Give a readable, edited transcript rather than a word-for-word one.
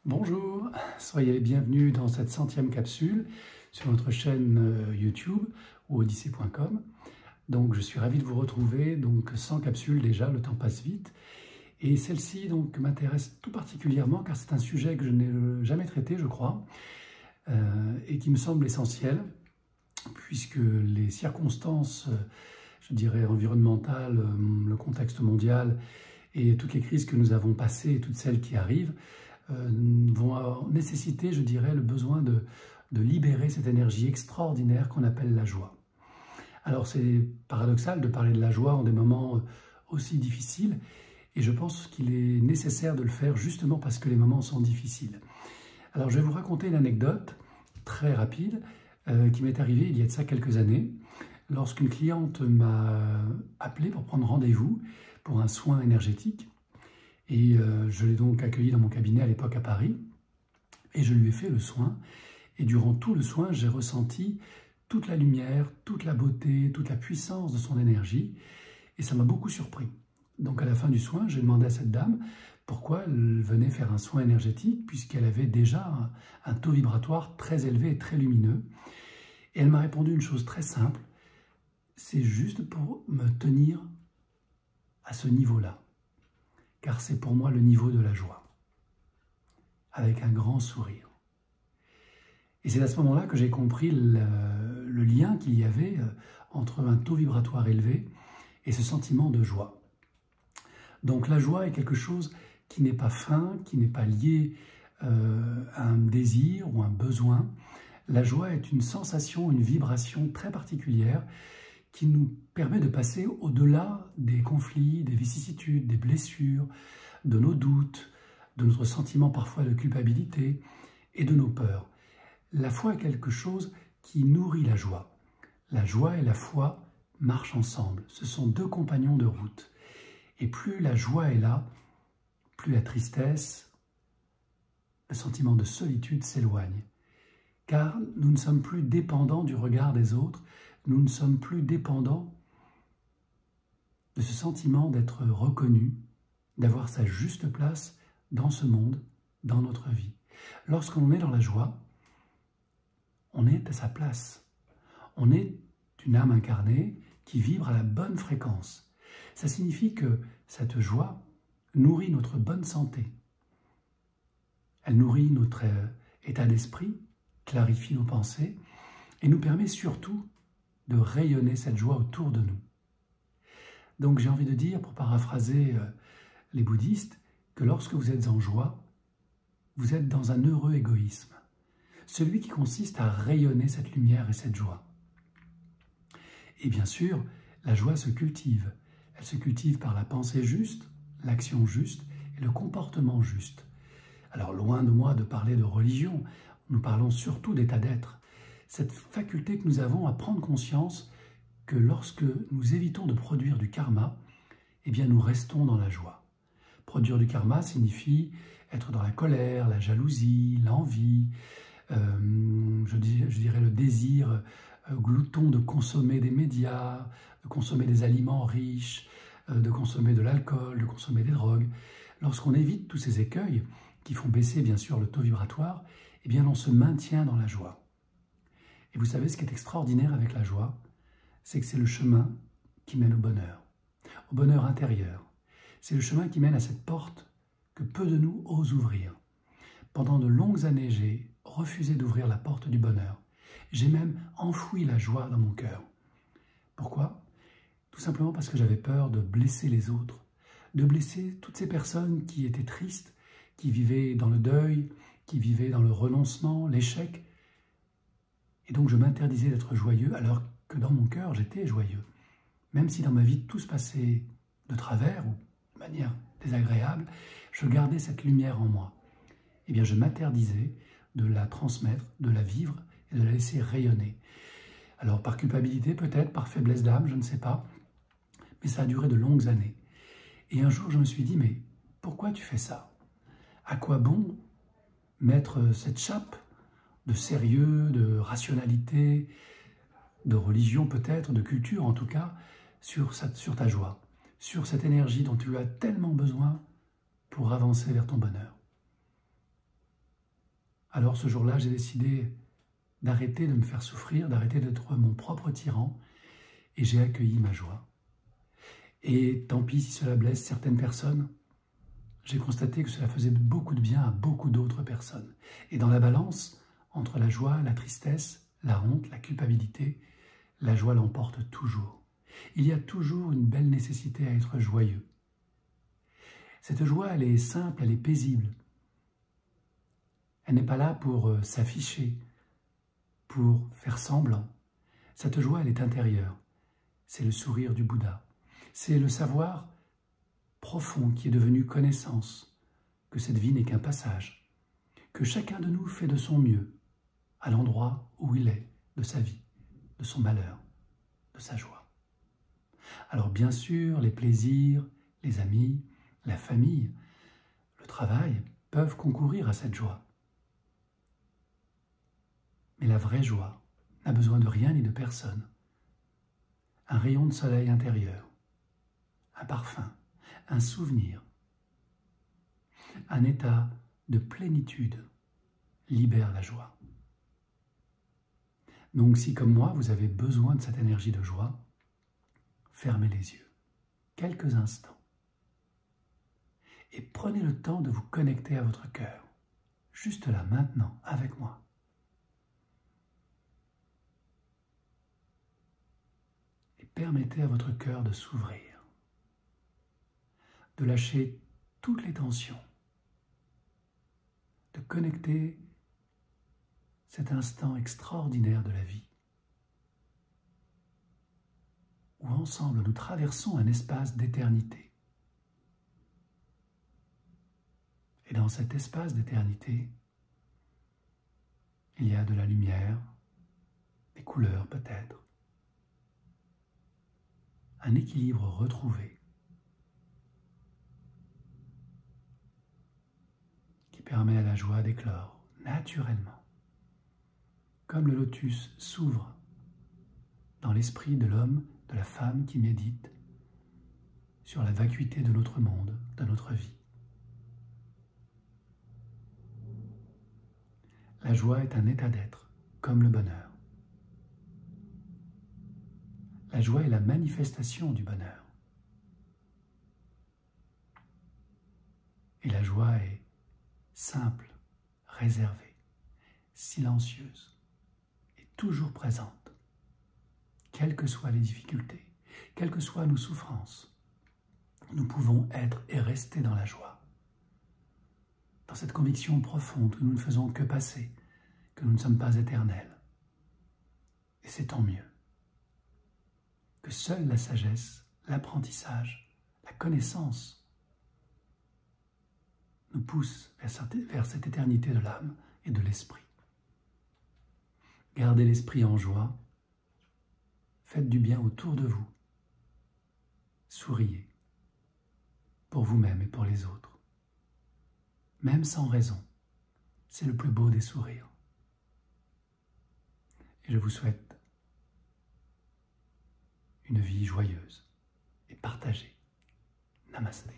Bonjour, soyez les bienvenus dans cette 100e capsule sur notre chaîne YouTube ou odyssée.com. Donc je suis ravi de vous retrouver, donc 100 capsules déjà, le temps passe vite. Et celle-ci donc m'intéresse tout particulièrement car c'est un sujet que je n'ai jamais traité, je crois, et qui me semble essentiel puisque les circonstances, je dirais, environnementales, le contexte mondial et toutes les crises que nous avons passées et toutes celles qui arrivent vont nécessiter, je dirais, le besoin de libérer cette énergie extraordinaire qu'on appelle la joie. Alors c'est paradoxal de parler de la joie en des moments aussi difficiles, et je pense qu'il est nécessaire de le faire justement parce que les moments sont difficiles. Alors je vais vous raconter une anecdote très rapide qui m'est arrivée il y a de ça quelques années, lorsqu'une cliente m'a appelé pour prendre rendez-vous pour un soin énergétique. Et je l'ai donc accueillie dans mon cabinet à l'époque à Paris, et je lui ai fait le soin. Et durant tout le soin, j'ai ressenti toute la lumière, toute la beauté, toute la puissance de son énergie, et ça m'a beaucoup surpris. Donc à la fin du soin, j'ai demandé à cette dame pourquoi elle venait faire un soin énergétique, puisqu'elle avait déjà un taux vibratoire très élevé et très lumineux. Et elle m'a répondu une chose très simple, c'est juste pour me tenir à ce niveau-là. Car c'est pour moi le niveau de la joie, avec un grand sourire. Et c'est à ce moment-là que j'ai compris le lien qu'il y avait entre un taux vibratoire élevé et ce sentiment de joie. Donc la joie est quelque chose qui n'est pas fin, qui n'est pas lié à un désir ou un besoin. La joie est une sensation, une vibration très particulière qui nous permet de passer au-delà des conflits, des vicissitudes, des blessures, de nos doutes, de notre sentiment parfois de culpabilité et de nos peurs. La foi est quelque chose qui nourrit la joie. La joie et la foi marchent ensemble. Ce sont deux compagnons de route. Et plus la joie est là, plus la tristesse, le sentiment de solitude s'éloigne. Car nous ne sommes plus dépendants du regard des autres, nous ne sommes plus dépendants de ce sentiment d'être reconnu, d'avoir sa juste place dans ce monde, dans notre vie. Lorsqu'on est dans la joie, on est à sa place. On est une âme incarnée qui vibre à la bonne fréquence. Ça signifie que cette joie nourrit notre bonne santé. Elle nourrit notre état d'esprit, clarifie nos pensées et nous permet surtout de rayonner cette joie autour de nous. Donc j'ai envie de dire, pour paraphraser les bouddhistes, que lorsque vous êtes en joie, vous êtes dans un heureux égoïsme, celui qui consiste à rayonner cette lumière et cette joie. Et bien sûr, la joie se cultive. Elle se cultive par la pensée juste, l'action juste et le comportement juste. Alors loin de moi de parler de religion, nous parlons surtout d'état d'être. Cette faculté que nous avons à prendre conscience que lorsque nous évitons de produire du karma, eh bien nous restons dans la joie. Produire du karma signifie être dans la colère, la jalousie, l'envie, je dirais le désir glouton de consommer des médias, de consommer des aliments riches, de consommer de l'alcool, de consommer des drogues. Lorsqu'on évite tous ces écueils qui font baisser bien sûr le taux vibratoire, eh bien on se maintient dans la joie. Et vous savez ce qui est extraordinaire avec la joie, c'est que c'est le chemin qui mène au bonheur intérieur. C'est le chemin qui mène à cette porte que peu de nous osent ouvrir. Pendant de longues années, j'ai refusé d'ouvrir la porte du bonheur. J'ai même enfoui la joie dans mon cœur. Pourquoi? Tout simplement parce que j'avais peur de blesser les autres, de blesser toutes ces personnes qui étaient tristes, qui vivaient dans le deuil, qui vivaient dans le renoncement, l'échec. Et donc je m'interdisais d'être joyeux alors que dans mon cœur j'étais joyeux. Même si dans ma vie tout se passait de travers ou de manière désagréable, je gardais cette lumière en moi. Eh bien je m'interdisais de la transmettre, de la vivre et de la laisser rayonner. Alors par culpabilité peut-être, par faiblesse d'âme, je ne sais pas, mais ça a duré de longues années. Et un jour je me suis dit, mais pourquoi tu fais ça? À quoi bon mettre cette chape de sérieux, de rationalité, de religion peut-être, de culture en tout cas, sur ta joie, sur cette énergie dont tu as tellement besoin pour avancer vers ton bonheur. Alors ce jour-là, j'ai décidé d'arrêter de me faire souffrir, d'arrêter d'être mon propre tyran, et j'ai accueilli ma joie. Et tant pis si cela blesse certaines personnes, j'ai constaté que cela faisait beaucoup de bien à beaucoup d'autres personnes. Et dans la balance, entre la joie, la tristesse, la honte, la culpabilité, la joie l'emporte toujours. Il y a toujours une belle nécessité à être joyeux. Cette joie, elle est simple, elle est paisible. Elle n'est pas là pour s'afficher, pour faire semblant. Cette joie, elle est intérieure. C'est le sourire du Bouddha. C'est le savoir profond qui est devenu connaissance, que cette vie n'est qu'un passage, que chacun de nous fait de son mieux, à l'endroit où il est, de sa vie, de son malheur, de sa joie. Alors bien sûr, les plaisirs, les amis, la famille, le travail peuvent concourir à cette joie. Mais la vraie joie n'a besoin de rien ni de personne. Un rayon de soleil intérieur, un parfum, un souvenir, un état de plénitude libère la joie. Donc si comme moi, vous avez besoin de cette énergie de joie, fermez les yeux, quelques instants, et prenez le temps de vous connecter à votre cœur, juste là, maintenant, avec moi. Et permettez à votre cœur de s'ouvrir, de lâcher toutes les tensions, de connecter cet instant extraordinaire de la vie, où ensemble nous traversons un espace d'éternité. Et dans cet espace d'éternité, il y a de la lumière, des couleurs peut-être, un équilibre retrouvé qui permet à la joie d'éclore naturellement, comme le lotus s'ouvre dans l'esprit de l'homme, de la femme qui médite sur la vacuité de notre monde, de notre vie. La joie est un état d'être, comme le bonheur. La joie est la manifestation du bonheur. Et la joie est simple, réservée, silencieuse et toujours présente, quelles que soient les difficultés, quelles que soient nos souffrances. Nous pouvons être et rester dans la joie, dans cette conviction profonde que nous ne faisons que passer, que nous ne sommes pas éternels. Et c'est tant mieux que seule la sagesse, l'apprentissage, la connaissance nous poussent vers cette éternité de l'âme et de l'esprit. Gardez l'esprit en joie, faites du bien autour de vous, souriez pour vous-même et pour les autres. Même sans raison, c'est le plus beau des sourires. Et je vous souhaite une vie joyeuse et partagée. Namasté.